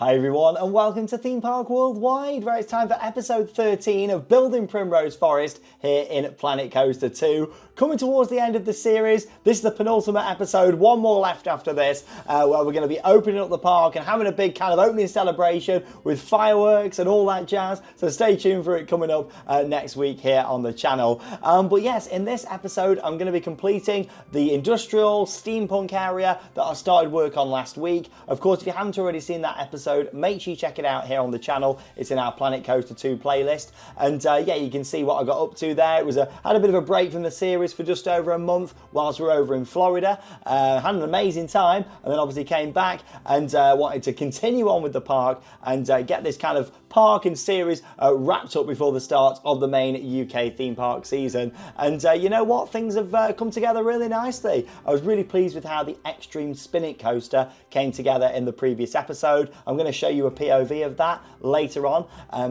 Hi everyone and welcome to Theme Park Worldwide, where it's time for episode 13 of Building Primrose Forest here in Planet Coaster 2. Coming towards the end of the series, this is the penultimate episode, one more left after this, where we're going to be opening up the park and having a big kind of opening celebration with fireworks and all that jazz, so stay tuned for it coming up next week here on the channel. But yes, in this episode I'm going to be completing the industrial steampunk area that I started work on last week. Of course, if you haven't already seen that episode, make sure you check it out here on the channel. It's in our Planet Coaster 2 playlist, and yeah, you can see what I got up to there. It was had a bit of a break from the series for just over a month whilst we were over in Florida. Had an amazing time, and then obviously came back and wanted to continue on with the park and get this kind of park and series wrapped up before the start of the main UK theme park season. And you know what, things have come together really nicely. I was really pleased with how the Xtreme spinning coaster came together in the previous episode. I'm going to show you a POV of that later on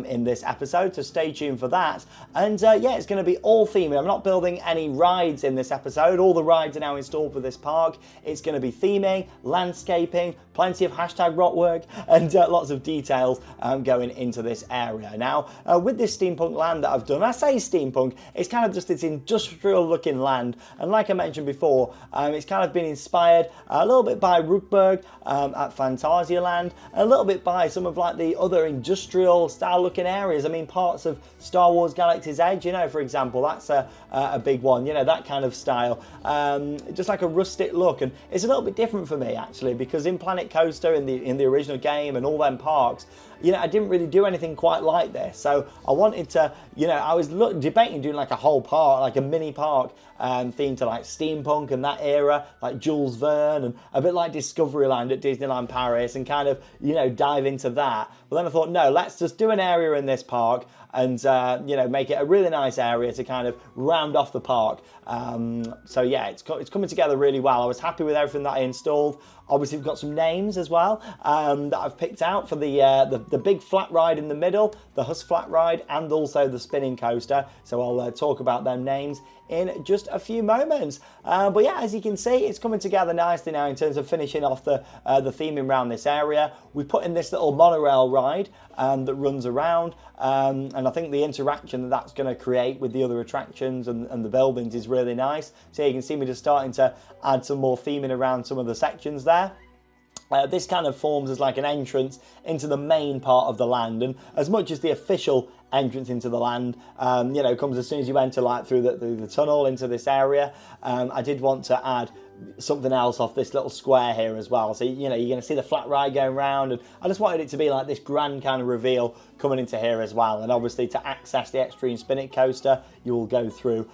in this episode, so stay tuned for that. And yeah, it's going to be all theming. I'm not building any rides in this episode. All the rides are now installed for this park. It's going to be theming, landscaping, plenty of hashtag rock work, and lots of details going into this area. Now, with this steampunk land that I've done, I say steampunk, it's kind of just this industrial looking land, and like I mentioned before, it's kind of been inspired a little bit by Rookburg at Phantasialand, a little bit by some of like the other industrial style looking areas. I mean, parts of Star Wars Galaxy's Edge, you know, for example, that's a big one, you know, that kind of style, just like a rustic look. And it's a little bit different for me actually, because in Planet Coaster, in the original game and all them parks, you know, I didn't really do anything quite like this. So I wanted to, you know, I was debating doing like a whole park, like a mini park themed to like steampunk and that era, like Jules Verne and a bit like Discoveryland at Disneyland Paris, and kind of, you know, dive into that. But then I thought, no, let's just do an area in this park and, you know, make it a really nice area to kind of round off the park. So yeah, it's coming together really well. I was happy with everything that I installed. Obviously, we've got some names as well that I've picked out for the big flat ride in the middle, the Huss flat ride, and also the spinning coaster. So I'll talk about them names in just a few moments. But yeah, as you can see, it's coming together nicely now in terms of finishing off the theming around this area. We put in this little monorail ride that runs around, and I think the interaction that that's going to create with the other attractions and the buildings is really nice. So you can see me just starting to add some more theming around some of the sections there. This kind of forms as like an entrance into the main part of the land, and as much as the official entrance into the land, you know, comes as soon as you enter like through the tunnel into this area, I did want to add something else off this little square here as well. So, you know, you're going to see the flat ride going around, and I just wanted it to be like this grand kind of reveal coming into here as well. And obviously to access the Xtreme spinning coaster, you will go through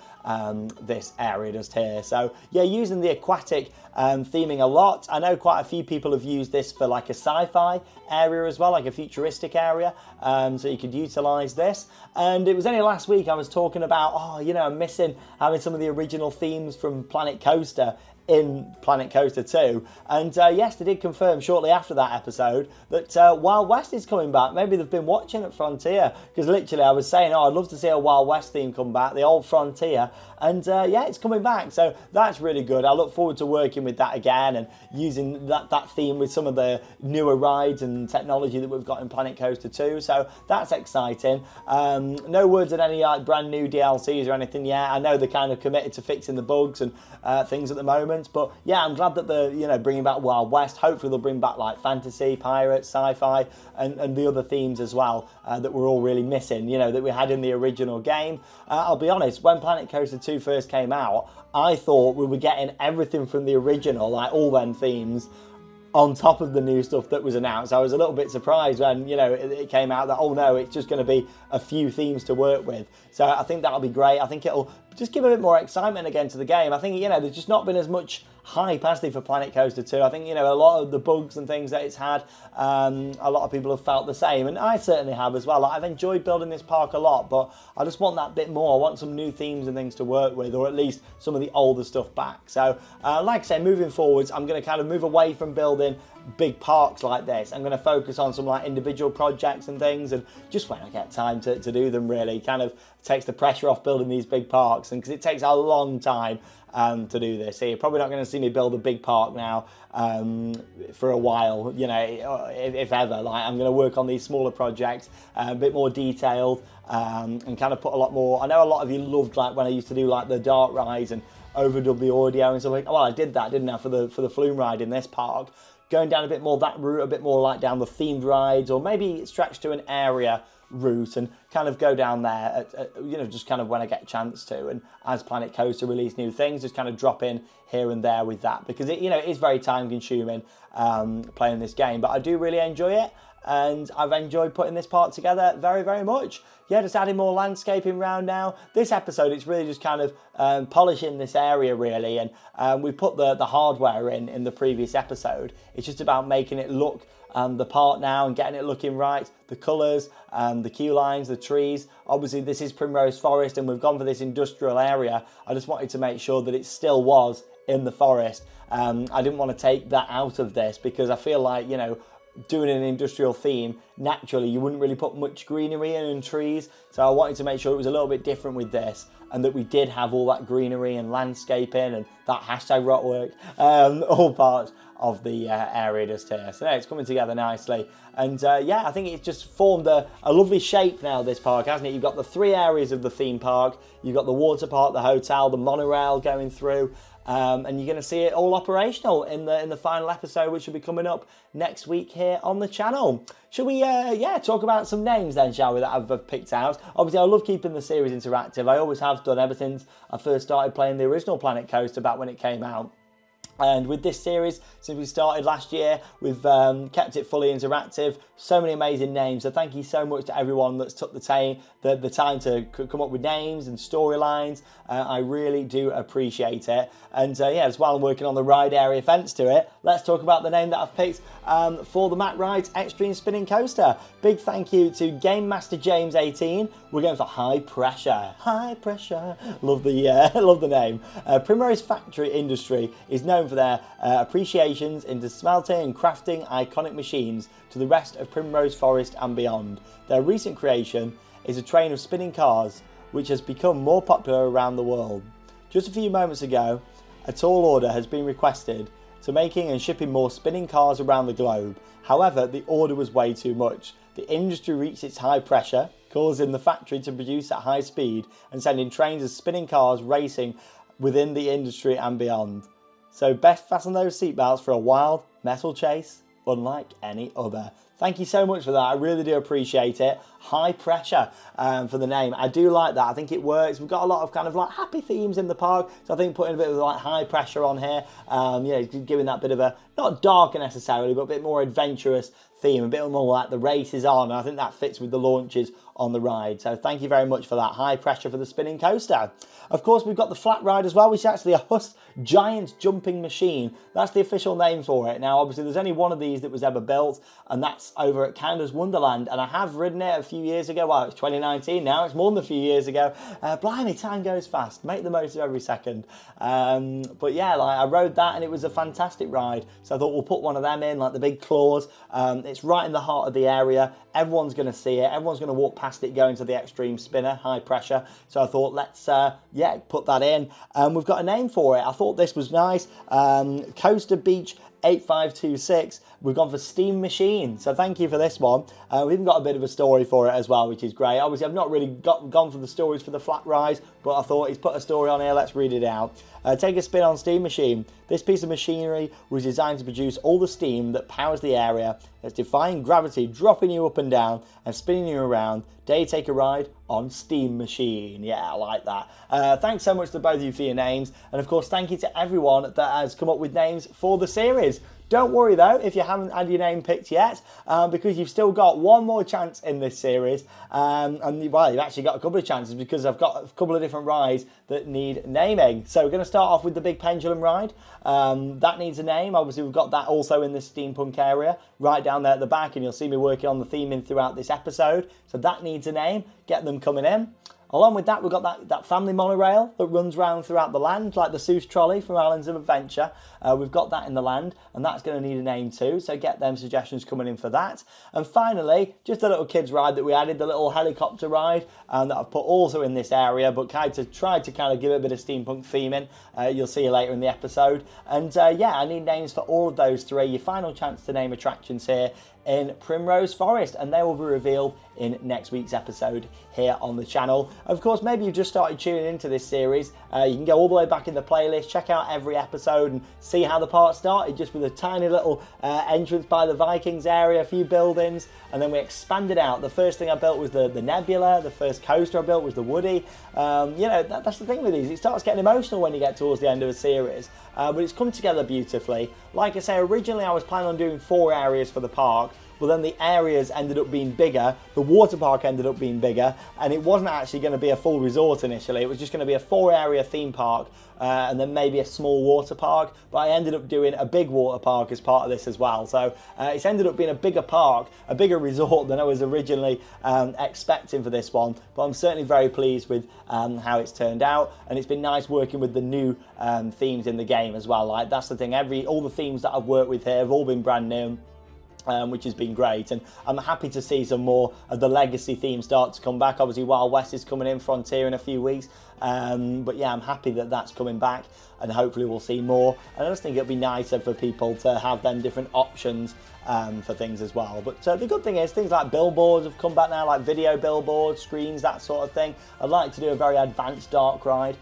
this area just here. So yeah, using the aquatic theming a lot. I know quite a few people have used this for like a sci-fi area as well, like a futuristic area, so you could utilize this. And it was only last week I was talking about, oh, you know, I'm missing having some of the original themes from Planet Coaster in Planet Coaster 2, and yes, they did confirm shortly after that episode that Wild West is coming back. Maybe they've been watching at Frontier, because literally I was saying, oh, I'd love to see a Wild West theme come back, the old Frontier, and yeah, it's coming back, so that's really good. I look forward to working with that again and using that theme with some of the newer rides and technology that we've got in Planet Coaster 2, so that's exciting. No words on any like brand new DLCs or anything yet. I know they're kind of committed to fixing the bugs and things at the moment. But yeah, I'm glad that they're, you know, bringing back Wild West. Hopefully they'll bring back like fantasy, pirates, sci-fi, and the other themes as well that we're all really missing, you know, that we had in the original game. I'll be honest, when Planet Coaster 2 first came out, I thought we were getting everything from the original, like all them themes, on top of the new stuff that was announced. I was a little bit surprised when, you know, it came out that, oh no, it's just going to be a few themes to work with. So I think that'll be great. I think it'll just give a bit more excitement again to the game. I think, you know, there's just not been as much hype, hasn't for Planet Coaster 2. I think, you know, a lot of the bugs and things that it's had, a lot of people have felt the same, and I certainly have as well. Like, I've enjoyed building this park a lot, but I just want that bit more. I want some new themes and things to work with, or at least some of the older stuff back. So, like I say, moving forwards, I'm going to kind of move away from building big parks like this. I'm going to focus on some like individual projects and things, and just when I get time to do them, really kind of takes the pressure off building these big parks, and because it takes a long time to do this. So you're probably not going to see me build a big park now for a while, you know, if ever. Like, I'm going to work on these smaller projects, a bit more detailed, and kind of put a lot more. I know a lot of you loved like when I used to do like the dark rides and overdub the audio and stuff like. Well, I did that, didn't I, for the flume ride in this park. Going down a bit more that route, a bit more like down the themed rides, or maybe stretch to an area route and kind of go down there you know, just kind of when I get a chance to, and as Planet Coaster release new things, just kind of drop in here and there with that, because it, you know, it is very time consuming playing this game, but I do really enjoy it, and I've enjoyed putting this part together very, very much. Yeah, just adding more landscaping round now. This episode, it's really just kind of polishing this area, really, and we put the hardware in the previous episode. It's just about making it look the part now and getting it looking right. The colours, the queue lines, the trees. Obviously, this is Primrose Forest, and we've gone for this industrial area. I just wanted to make sure that it still was in the forest. I didn't want to take that out of this, because I feel like, you know, doing an industrial theme, naturally you wouldn't really put much greenery in and trees, so I wanted to make sure it was a little bit different with this, and that we did have all that greenery and landscaping and that hashtag rock work, all parts of the area just here. So yeah, it's coming together nicely, and yeah, I think it's just formed a lovely shape now, this park, hasn't it? You've got the 3 areas of the theme park, you've got the water park, the hotel, the monorail going through, and you're going to see it all operational in the final episode, which will be coming up next week here on the channel. Should we, yeah, talk about some names then, shall we, that I've picked out? Obviously, I love keeping the series interactive. I always have done ever since I first started playing the original Planet Coaster back when it came out. And with this series, since we started last year, we've kept it fully interactive. So many amazing names. So thank you so much to everyone that's took the time to come up with names and storylines. I really do appreciate it. And yeah, as well, I'm working on the ride area fence to it. Let's talk about the name that I've picked for the Mack Rides Xtreme Spinning Coaster. Big thank you to Game Master James 18. We're going for High Pressure. High Pressure. Love the name. Primrose Factory Industry is known for their appreciations into smelting and crafting iconic machines to the rest of Primrose Forest and beyond. Their recent creation is a train of spinning cars, which has become more popular around the world. Just a few moments ago, a tall order has been requested to making and shipping more spinning cars around the globe. However, the order was way too much. The industry reached its high pressure, causing the factory to produce at high speed and sending trains of spinning cars racing within the industry and beyond. So best fasten those seatbelts for a wild metal chase unlike any other. Thank you so much for that. I really do appreciate it. High Pressure for the name. I do like that. I think it works. We've got a lot of kind of like happy themes in the park, so I think putting a bit of like high pressure on here, yeah, giving that bit of a, not darker necessarily, but a bit more adventurous theme, a bit more like the race is on. I think that fits with the launches on the ride. So thank you very much for that. High Pressure for the spinning coaster. Of course, we've got the flat ride as well, which is actually a Huss giant jumping machine. That's the official name for it. Now, obviously, there's only one of these that was ever built, and that's over at Canada's Wonderland. And I have ridden it a few years ago. Well, it's 2019 now. It's more than a few years ago. Blimey, time goes fast. Make the most of every second. But yeah, like I rode that, and it was a fantastic ride. So I thought we'll put one of them in, like the big claws. It's right in the heart of the area. Everyone's going to see it. Everyone's going to walk past it going to the Xtreme Spinner, High Pressure. So I thought, let's, yeah, put that in. We've got a name for it. I thought this was nice. Coaster Beach 8526. We've gone for Steam Machine. So thank you for this one. We've even got a bit of a story for it as well, which is great. Obviously, I've not really gone for the stories for the flat rise, but I thought he's put a story on here. Let's read it out. Take a spin on Steam Machine. This piece of machinery was designed to produce all the steam that powers the area. It's defying gravity, dropping you up and down and spinning you around. Dare you take a ride on Steam Machine? Yeah, I like that. Thanks so much to both of you for your names. And of course, thank you to everyone that has come up with names for the series. Don't worry though if you haven't had your name picked yet, because you've still got one more chance in this series. And well, you've actually got a couple of chances because I've got a couple of different rides that need naming. So we're going to start off with the big pendulum ride. That needs a name. Obviously, we've got that also in the Steampunk area, right down there at the back, and you'll see me working on the theming throughout this episode. So that needs a name. Get them coming in. Along with that, we've got that family monorail that runs round throughout the land, like the Seuss trolley from Islands of Adventure. We've got that in the land, and that's going to need a name too, so get them suggestions coming in for that. And finally, just a little kids ride that we added, the little helicopter ride that I've put also in this area, but tried to kind of give it a bit of steampunk theming. You'll see later in the episode. And yeah, I need names for all of those three. Your final chance to name attractions here in Primrose Forest, and they will be revealed in next week's episode here on the channel. Of course, maybe you've just started tuning into this series. You can go all the way back in the playlist, check out every episode and see how the part started, just with a tiny little entrance by the Vikings area, a few buildings, and then we expanded out. The first thing I built was the Nebula. The first coaster I built was the Woody. You know, that's the thing with these. It starts getting emotional when you get towards the end of a series, but it's come together beautifully. Like I say, originally I was planning on doing 4 areas for the park, but then the areas ended up being bigger, the water park ended up being bigger, and it wasn't actually going to be a full resort initially. It was just going to be a 4-area theme park, and then maybe a small water park, but I ended up doing a big water park as part of this as well. So it's ended up being a bigger park, a bigger resort than I was originally expecting for this one, but I'm certainly very pleased with how it's turned out, and it's been nice working with the new themes in the game as well. Like, that's the thing, all the themes that I've worked with here have all been brand new, which has been great, and I'm happy to see some more of the legacy themes start to come back. Obviously Wild West is coming in, Frontier in a few weeks, but yeah, I'm happy that that's coming back, and hopefully we'll see more. And I just think it'd be nicer for people to have them different options for things as well. But the good thing is things like billboards have come back now, like video billboards, screens, that sort of thing. I'd like to do a very advanced dark ride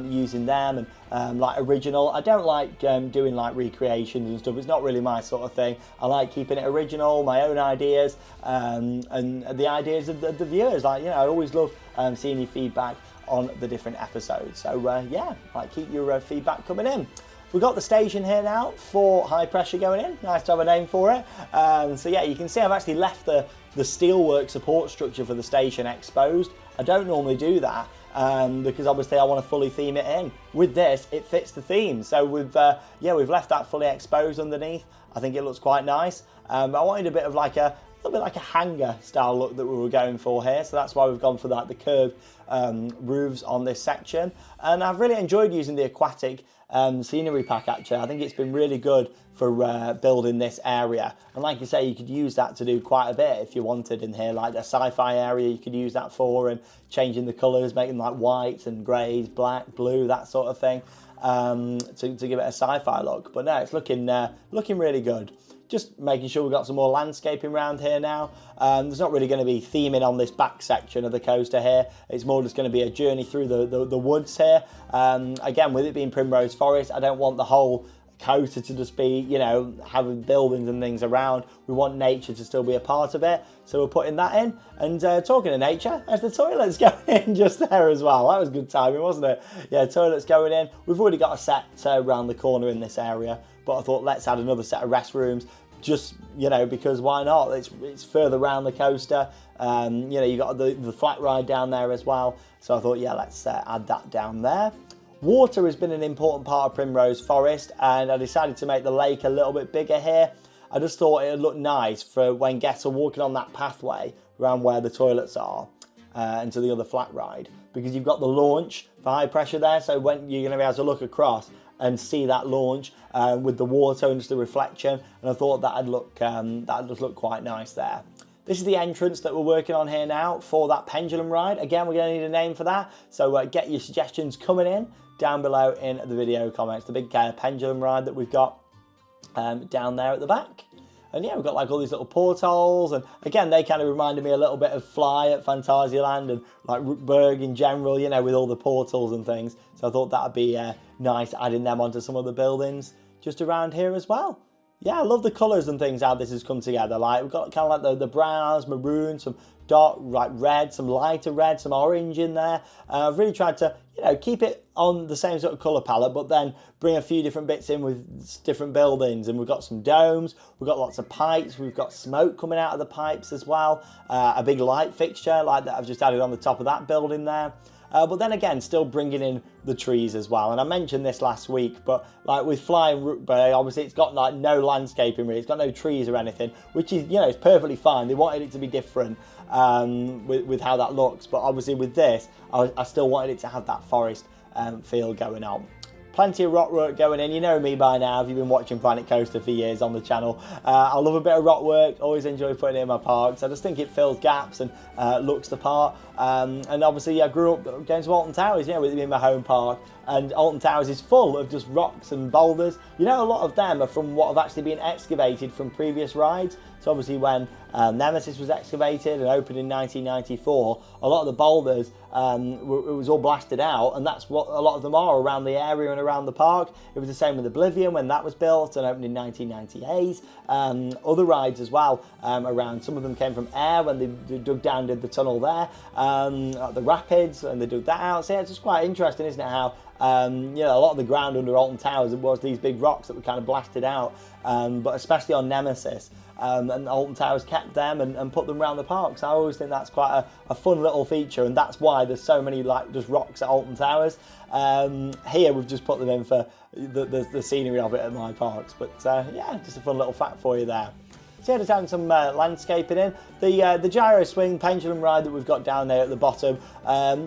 using them, and like original. I don't like doing like recreations and stuff. It's not really my sort of thing. I like keeping it original, my own ideas, and the ideas of the viewers. Like, you know, I always love seeing your feedback on the different episodes. So yeah, like, keep your feedback coming in. We've got the station here now for high pressure going in. Nice to have a name for it. So yeah, you can see I've actually left the steelwork support structure for the station exposed. I don't normally do that because obviously I want to fully theme it in. With this, it fits the theme. So we've left that fully exposed underneath. I think it looks quite nice. I wanted a bit of like a little bit like a hangar style look that we were going for here, so that's why we've gone for that, the curved roofs on this section. And I've really enjoyed using the aquatic scenery pack. Actually, I think it's been really good for building this area, and like you say, you could use that to do quite a bit if you wanted in here, like the sci-fi area you could use that for, and changing the colours, making like whites and greys, black, blue, that sort of thing, to give it a sci-fi look. But no, it's looking really good. Just making sure we've got some more landscaping around here now. There's not really going to be theming on this back section of the coaster here. It's more just going to be a journey through the woods here. Again, with it being Primrose Forest, I don't want the whole coaster to just be, you know, having buildings and things around. We want nature to still be a part of it, so we're putting that in. And talking of nature, there's the toilets going in just there as well. That was good timing, wasn't it? Yeah, toilets going in. We've already got a set around the corner in this area, but I thought let's add another set of restrooms, just, you know, because why not? It's further around the coaster. You know, you got the flat ride down there as well, so I thought, yeah, let's add that down there. Water has been an important part of Primrose Forest, and I decided to make the lake a little bit bigger here. I just thought it would look nice for when guests are walking on that pathway around where the toilets are and to the other flat ride, because you've got the launch for high pressure there, so when you're going to be able to look across and see that launch with the water and just the reflection, and I thought that'd just look quite nice there. This is the entrance that we're working on here now for that pendulum ride. Again, we're going to need a name for that, so get your suggestions coming in down below in the video comments. The big pendulum ride that we've got down there at the back. And yeah, we've got like all these little portholes, and again, they kind of reminded me a little bit of Fly at Phantasialand and like Rookburg in general, you know, with all the portals and things. So I thought that'd be nice, adding them onto some of the buildings just around here as well. Yeah, I love the colours and things, how this has come together. Like, we've got kind of like the browns, maroon, some dark like red, some lighter red, some orange in there. I've really tried to, you know, keep it on the same sort of colour palette, but then bring a few different bits in with different buildings. And we've got some domes, we've got lots of pipes, we've got smoke coming out of the pipes as well. A big light fixture like that I've just added on the top of that building there. but then again, still bringing in the trees as well. And I mentioned this last week, but like with Flying Rookbay, obviously it's got like no landscaping really, it's got no trees or anything, which is, you know, it's perfectly fine. They wanted it to be different with how that looks, but obviously with this, I still wanted it to have that forest feel going on. Plenty of rock work going in. You know me by now if you've been watching Planet Coaster for years on the channel. I love a bit of rock work, always enjoy putting it in my parks. I just think it fills gaps and looks the part. And obviously I grew up going to Alton Towers, you know, with it being my home park. And Alton Towers is full of just rocks and boulders. You know, a lot of them are from what have actually been excavated from previous rides. So obviously when Nemesis was excavated and opened in 1994, a lot of the boulders, it was all blasted out, and that's what a lot of them are around the area and around the park. It was the same with Oblivion when that was built and opened in 1998. Other rides as well around, some of them came from Air when they dug down, did the tunnel there, like the Rapids, and they dug that out. So yeah, it's just quite interesting, isn't it, how you know, a lot of the ground under Alton Towers was these big rocks that were kind of blasted out, but especially on Nemesis. And Alton Towers kept them and put them around the park. So I always think that's quite a fun little feature, and that's why there's so many like just rocks at Alton Towers. Here we've just put them in for the scenery of it at my parks, but yeah, just a fun little fact for you there. So yeah, just having some landscaping in. The gyro swing pendulum ride that we've got down there at the bottom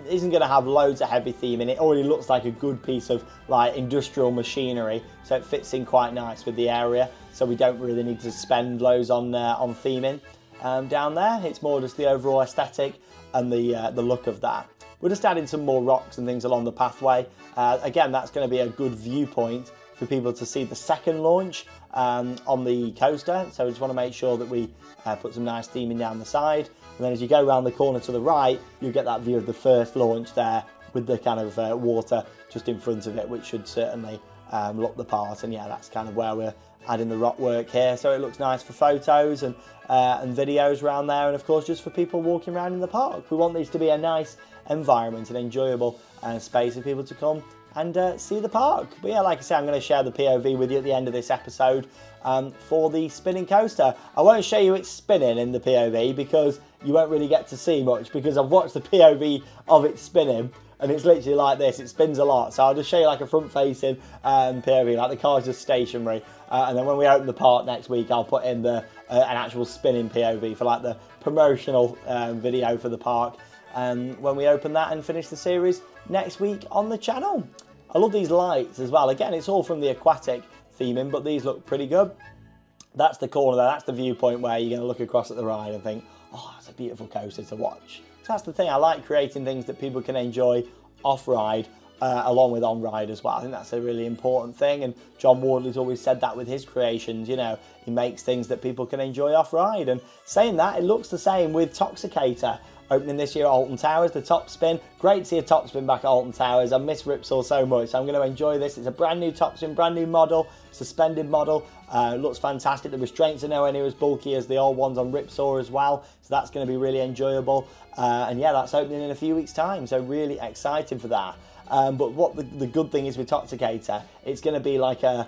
isn't going to have loads of heavy theme in it. It already looks like a good piece of like industrial machinery, so it fits in quite nice with the area. So we don't really need to spend loads on theming down there. It's more just the overall aesthetic and the look of that. We're just adding some more rocks and things along the pathway. Again, that's going to be a good viewpoint for people to see the second launch on the coaster. So we just want to make sure that we put some nice theming down the side. And then as you go around the corner to the right, you'll get that view of the first launch there with the kind of water just in front of it, which should certainly look the part. And yeah, that's kind of where we're adding the rock work here. So it looks nice for photos and videos around there. And of course, just for people walking around in the park. We want these to be a nice environment and enjoyable space for people to come and see the park. But yeah, like I say, I'm going to share the POV with you at the end of this episode for the spinning coaster. I won't show you it spinning in the POV because you won't really get to see much, because I've watched the POV of it spinning and it's literally like this. It spins a lot. So I'll just show you like a front-facing POV, like the car's just stationary. And then when we open the park next week, I'll put in an actual spinning POV for like the promotional video for the park when we open that and finish the series next week on the channel. I love these lights as well. Again, it's all from the aquatic theming, but these look pretty good. That's the corner there. That's the viewpoint where you're going to look across at the ride and think, oh, it's a beautiful coaster to watch. So that's the thing. I like creating things that people can enjoy off-ride along with on-ride as well. I think that's a really important thing, and John Wardley's always said that with his creations. You know, he makes things that people can enjoy off-ride. And saying that, it looks the same with Toxicator. Opening this year at Alton Towers, the top spin. Great to see a top spin back at Alton Towers. I miss Ripsaw so much, so I'm going to enjoy this. It's a brand new top spin, brand new model, suspended model. It looks fantastic. The restraints are nowhere near as bulky as the old ones on Ripsaw as well, so that's going to be really enjoyable. And yeah, that's opening in a few weeks' time, so really excited for that. But what the good thing is with Toxicator, it's going to be like a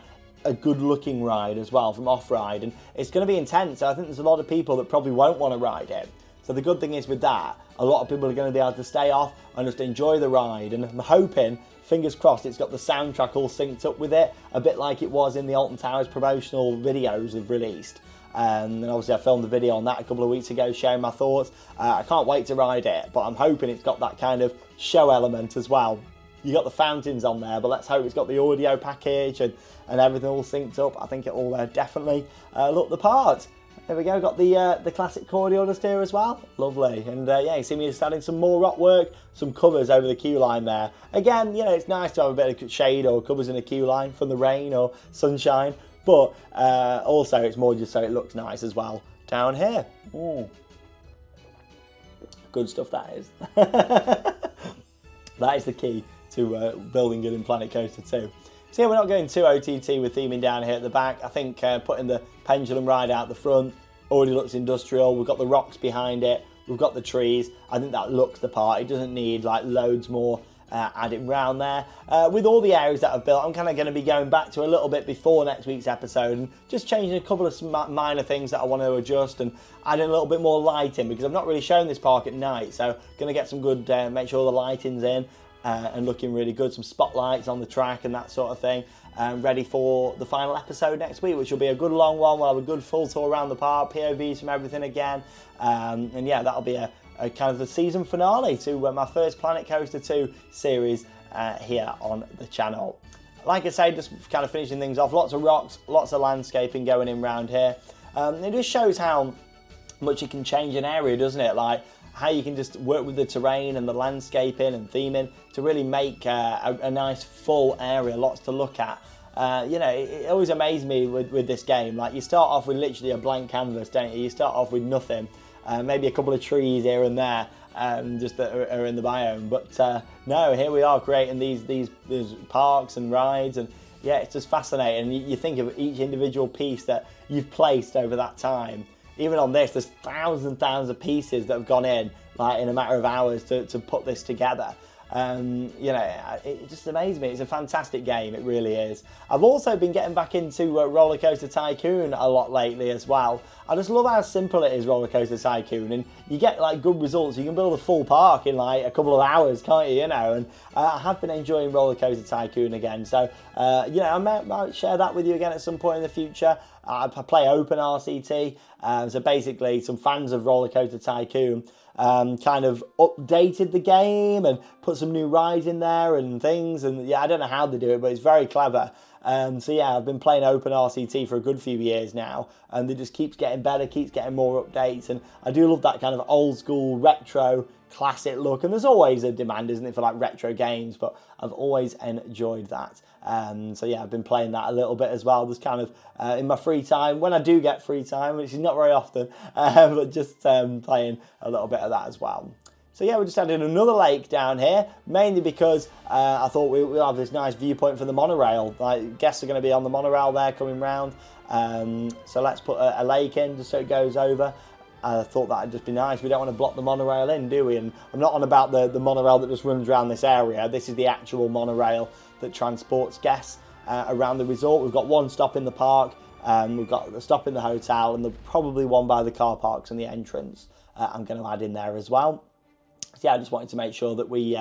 good looking ride as well from off-ride, and it's going to be intense. I think there's a lot of people that probably won't want to ride it. So the good thing is with that, a lot of people are going to be able to stay off and just enjoy the ride. And I'm hoping, fingers crossed, it's got the soundtrack all synced up with it, a bit like it was in the Alton Towers promotional videos they've released. And obviously I filmed a video on that a couple of weeks ago sharing my thoughts. I can't wait to ride it, but I'm hoping it's got that kind of show element as well. You got the fountains on there, but let's hope it's got the audio package and everything all synced up. I think it will definitely look the part. There we go, got the classic cordial just here as well. Lovely. And yeah, you see me just adding some more rock work, some covers over the queue line there. Again, you know, it's nice to have a bit of shade or covers in the queue line from the rain or sunshine, but also it's more just so it looks nice as well down here. Good stuff, that is. That is the key to building good in Planet Coaster 2. So yeah, we're not going too OTT with theming down here at the back. I think putting the pendulum ride out the front already looks industrial. We've got the rocks behind it. We've got the trees. I think that looks the part. It doesn't need like loads more add it round there. With all the areas that I've built, I'm kind of going to be going back to a little bit before next week's episode and just changing a couple of minor things that I want to adjust and adding a little bit more lighting, because I've not really shown this park at night, so going to get some good, make sure the lighting's in and looking really good, some spotlights on the track and that sort of thing. Ready for the final episode next week, which will be a good long one. We'll have a good full tour around the park, POVs from everything again, and yeah, that'll be a kind of the season finale to my first Planet Coaster 2 series here on the channel. Like I say, just kind of finishing things off, lots of rocks, lots of landscaping going in around here. It just shows how much it can change an area, doesn't it? Like how you can just work with the terrain and the landscaping and theming to really make a nice full area, lots to look at. You know, it always amazed me with this game. Like, you start off with literally a blank canvas, don't you? You start off with nothing, maybe a couple of trees here and there, just that are in the biome. But no, here we are creating these parks and rides, and yeah, it's just fascinating. You think of each individual piece that you've placed over that time. Even on this, there's thousands of pieces that have gone in, like in a matter of hours to put this together. You know, it just amazed me. It's a fantastic game, it really is. I've also been getting back into Roller Coaster Tycoon a lot lately as well. I just love how simple it is, Roller Coaster Tycoon, and you get like good results. You can build a full park in like a couple of hours, can't you? You know, and I have been enjoying Roller Coaster Tycoon again. So, you know, I might share that with you again at some point in the future. I play Open RCT, so basically some fans of Roller Coaster Tycoon kind of updated the game and put some new rides in there and things, and yeah, I don't know how they do it, but it's very clever. So yeah, I've been playing Open RCT for a good few years now, and it just keeps getting better, keeps getting more updates, and I do love that kind of old school retro classic look, and there's always a demand, isn't it, for like retro games, but I've always enjoyed that. So yeah, I've been playing that a little bit as well, just kind of in my free time, when I do get free time, which is not very often, but just playing a little bit of that as well. So yeah, we're just adding another lake down here, mainly because I thought we'll have this nice viewpoint for the monorail. Like, guests are going to be on the monorail there coming round, so let's put a lake in just so it goes over. I thought that'd just be nice. We don't want to block the monorail in, do we? And I'm not on about the monorail that just runs around this area. This is the actual monorail that transports guests around the resort. We've got one stop in the park, we've got the stop in the hotel, and probably one by the car parks and the entrance I'm going to add in there as well. So yeah, I just wanted to make sure that we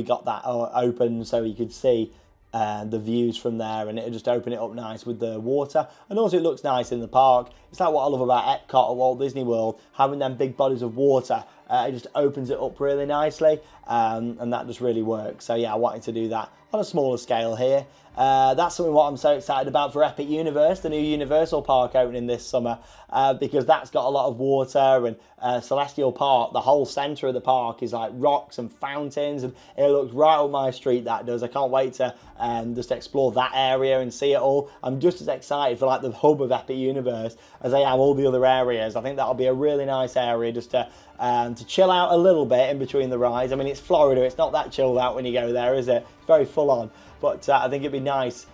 got that open so you could see the views from there, and it'll just open it up nice with the water, and also it looks nice in the park. It's like what I love about Epcot or Walt Disney World, having them big bodies of water. It just opens it up really nicely, and that just really works. So yeah, I wanted to do that on a smaller scale here. That's something what I'm so excited about for Epic Universe, the new Universal Park opening this summer, because that's got a lot of water, and Celestial Park, the whole centre of the park is like rocks and fountains, and it looks right up my street, that does. I can't wait to just explore that area and see it all. I'm just as excited for like the hub of Epic Universe as I am all the other areas. I think that'll be a really nice area just to chill out a little bit in between the rides. I mean, it's Florida, it's not that chilled out when you go there, is it? It's very full on. But I think it'd be nice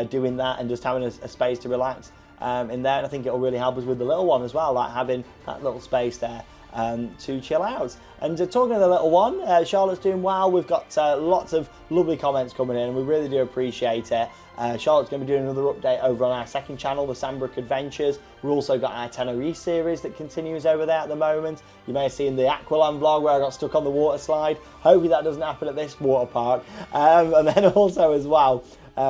doing that and just having a space to relax in there. And I think it'll really help us with the little one as well, like having that little space there to chill out. And talking of the little one, Charlotte's doing well. We've got lots of lovely comments coming in, and we really do appreciate it. Charlotte's going to be doing another update over on our second channel, the Sandbrook Adventures. We've also got our Tenerife series that continues over there at the moment. You may have seen the Aqualand vlog where I got stuck on the water slide. Hopefully that doesn't happen at this water park. And then also as well,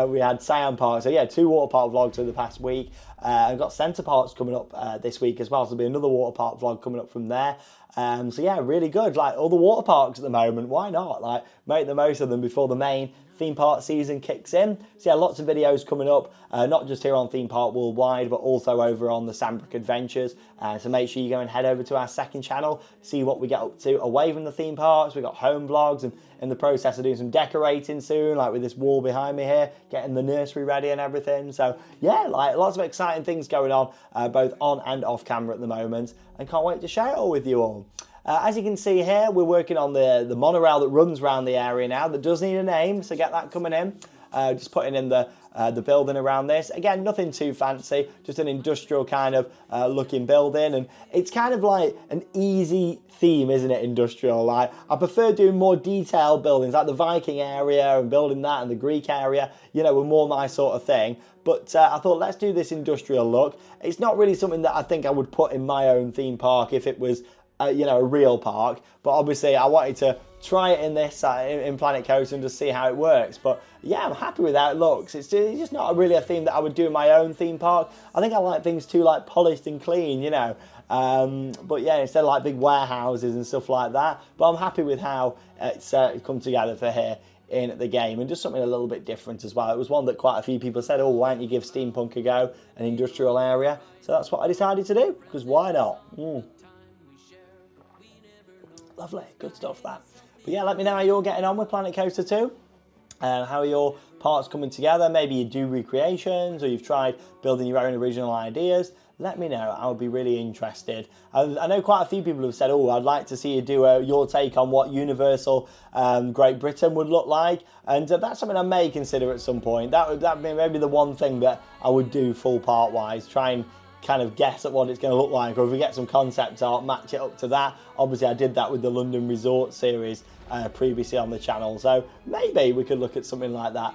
we had Siam Park. So yeah, 2 water park vlogs over the past week. I've got Centre Parks coming up this week as well. So there'll be another water park vlog coming up from there. So yeah, really good. Like all the water parks at the moment, why not? Like make the most of them before the main theme park season kicks in. So yeah, lots of videos coming up, not just here on Theme Park Worldwide, but also over on the Sandbrook Adventures. So make sure you go and head over to our second channel, see what we get up to away from the theme parks. We've got home vlogs, and in the process of doing some decorating soon, like with this wall behind me here, getting the nursery ready and everything. So yeah, like lots of exciting things going on, both on and off camera at the moment, and can't wait to share it all with you all. As you can see here, we're working on the monorail that runs around the area now that does need a name, so get that coming in. Just putting in the the building around this. Again, nothing too fancy, just an industrial kind of looking building, and it's kind of like an easy theme, isn't it, industrial? Like, I prefer doing more detailed buildings, like the Viking area and building that, and the Greek area, you know, were more my sort of thing. But I thought, let's do this industrial look. It's not really something that I think I would put in my own theme park if it was, you know, a real park. But obviously, I wanted to try it in this, in Planet Coaster, and just see how it works. But yeah, I'm happy with how it looks. It's just not really a theme that I would do in my own theme park. I think I like things too, like, polished and clean, you know. But yeah, instead of like big warehouses and stuff like that. But I'm happy with how it's come together for here in the game, and just something a little bit different as well. It was one that quite a few people said, oh, why don't you give Steampunk a go, an industrial area? So that's what I decided to do, because why not? Lovely, good stuff that. But yeah, let me know how you're getting on with Planet Coaster 2. How are your parts coming together? Maybe you do recreations, or you've tried building your own original ideas. Let me know. I would be really interested. I know quite a few people have said, oh, I'd like to see you do your take on what Universal Great Britain would look like. And that's something I may consider at some point. That would be maybe the one thing that I would do full part-wise. Try and kind of guess at what it's going to look like. Or if we get some concept art, match it up to that. Obviously, I did that with the London Resort series previously on the channel, so maybe we could look at something like that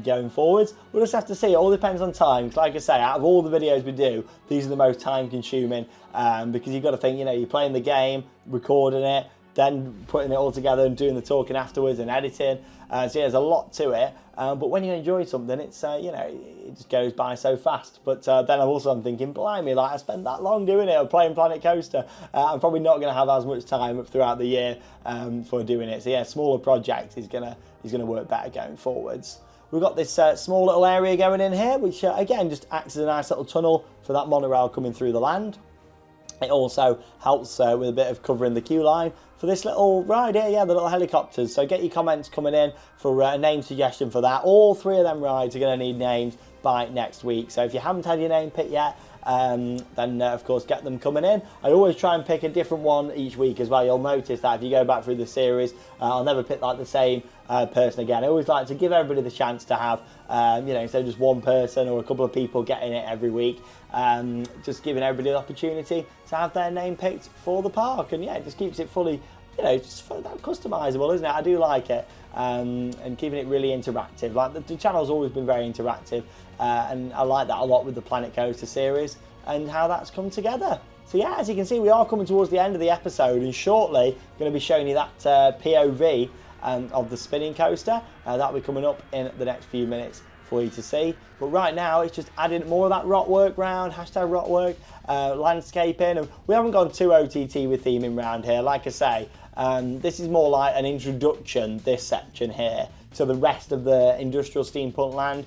going forwards. We'll just have to see. It all depends on time. Like I say, out of all the videos we do, these are the most time consuming, because you've got to think, you know, you're playing the game, recording it, then putting it all together and doing the talking afterwards and editing. So yeah, there's a lot to it. But when you enjoy something, it's you know, it just goes by so fast. But then I'm thinking, blimey, like I spent that long doing it or playing Planet Coaster. I'm probably not going to have as much time throughout the year for doing it. So yeah, smaller project is gonna work better going forwards. We've got this small little area going in here, which again just acts as a nice little tunnel for that monorail coming through the land. It also helps with a bit of covering the queue line for this little ride here, yeah, the little helicopters. So get your comments coming in for a name suggestion for that. All three of them rides are going to need names by next week. So if you haven't had your name picked yet, then of course get them coming in. I always try and pick a different one each week as well. You'll notice that if you go back through the series, I'll never pick like the same person again. I always like to give everybody the chance to have, you know, instead of just one person or a couple of people getting it every week, just giving everybody the opportunity to have their name picked for the park. And yeah, it just keeps it fully, you know, just customizable, isn't it? I do like it, and keeping it really interactive. Like the channel's always been very interactive, and I like that a lot with the Planet Coaster series and how that's come together. So yeah, as you can see, we are coming towards the end of the episode, and shortly going to be showing you that POV of the spinning coaster. That'll be coming up in the next few minutes for you to see. But right now, it's just adding more of that rock work round, hashtag rock work, landscaping. And we haven't gone too OTT with theming round here. Like I say, this is more like an introduction, this section here, to the rest of the industrial steampunk land.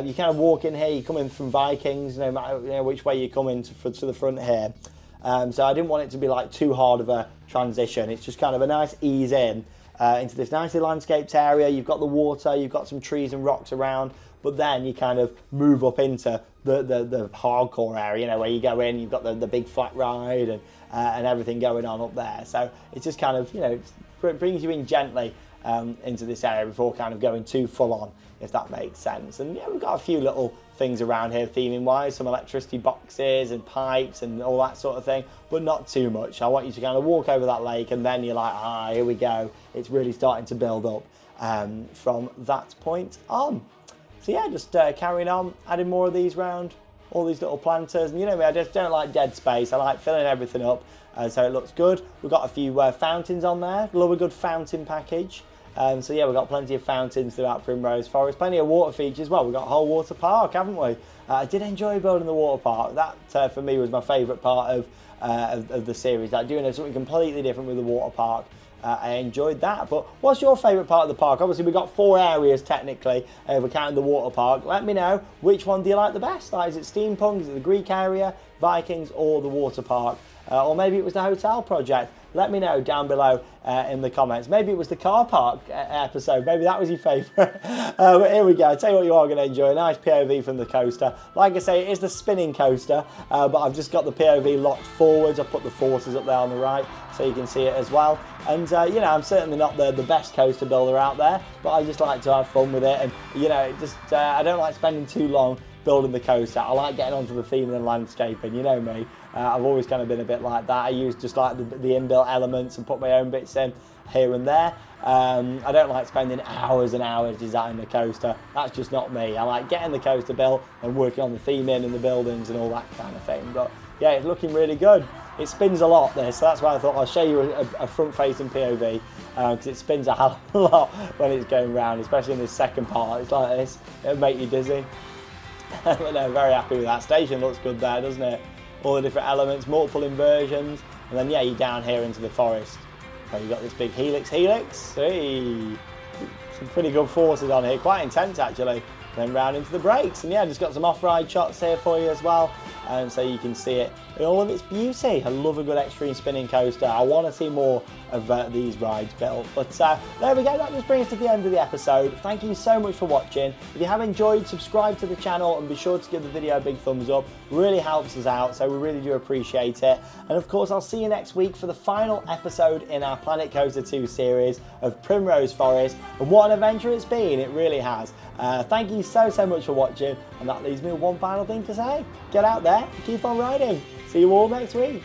You kind of walk in here, you come in from Vikings, no matter which way you come in to the front here. So I didn't want it to be like too hard of a transition. It's just kind of a nice ease in into this nicely landscaped area. You've got the water, you've got some trees and rocks around, but then you kind of move up into the hardcore area, you know, where you go in, you've got the big flat ride and everything going on up there. So it's just kind of, you know, it brings you in gently into this area before kind of going too full on, if that makes sense. And yeah, we've got a few little things around here theming wise, some electricity boxes and pipes and all that sort of thing, but not too much. I want you to kind of walk over that lake and then you're like, ah, here we go. It's really starting to build up from that point on. So yeah, just carrying on, adding more of these round, all these little planters. And you know me, I just don't like dead space. I like filling everything up so it looks good. We've got a few fountains on there. Love a good fountain package. So yeah, we've got plenty of fountains throughout Primrose Forest. Plenty of water features as well. We've got a whole water park, haven't we? I did enjoy building the water park. That for me was my favourite part of the series. Like doing something completely different with the water park. I enjoyed that. But what's your favourite part of the park? Obviously, we've got 4 areas technically, if we're counting the water park. Let me know, which one do you like the best? Like, is it Steampunk, is it the Greek area, Vikings, or the water park? Or maybe it was the hotel project. Let me know down below in the comments. Maybe it was the car park episode. Maybe that was your favourite. But here we go. I'll tell you what, you are going to enjoy. A nice POV from the coaster. Like I say, it is the spinning coaster, but I've just got the POV locked forwards. I've put the forces up there on the right so you can see it as well. And, you know, I'm certainly not the best coaster builder out there, but I just like to have fun with it. And you know, it just I don't like spending too long building the coaster. I like getting onto the theme and landscaping, you know me. I've always kind of been a bit like that. I use just like the inbuilt elements and put my own bits in here and there. I don't like spending hours and hours designing the coaster. That's just not me. I like getting the coaster built and working on the theming and the buildings and all that kind of thing. But yeah, it's looking really good. It spins a lot, this, so that's why I thought I'll show you a front-facing POV, because it spins a hell of a lot when it's going round, especially in this second part. It's like this, it'll make you dizzy. But no, very happy with that. Station looks good there, doesn't it? All the different elements, multiple inversions, and then yeah, you're down here into the forest. So you've got this big helix. Hey, some pretty good forces on here, quite intense actually. Then round into the brakes, and yeah, just got some off-ride shots here for you as well, so you can see it in all of its beauty. I love a good extreme spinning coaster. I want to see more of these rides built. But there we go, that just brings us to the end of the episode. Thank you so much for watching. If you have enjoyed, subscribe to the channel and be sure to give the video a big thumbs up. Really helps us out, so we really do appreciate it. And of course, I'll see you next week for the final episode in our Planet Coaster 2 series of Primrose Forest. And what an adventure it's been, it really has. Thank you so much for watching, and that leaves me with one final thing to say. Get out there and keep on riding. See you all next week.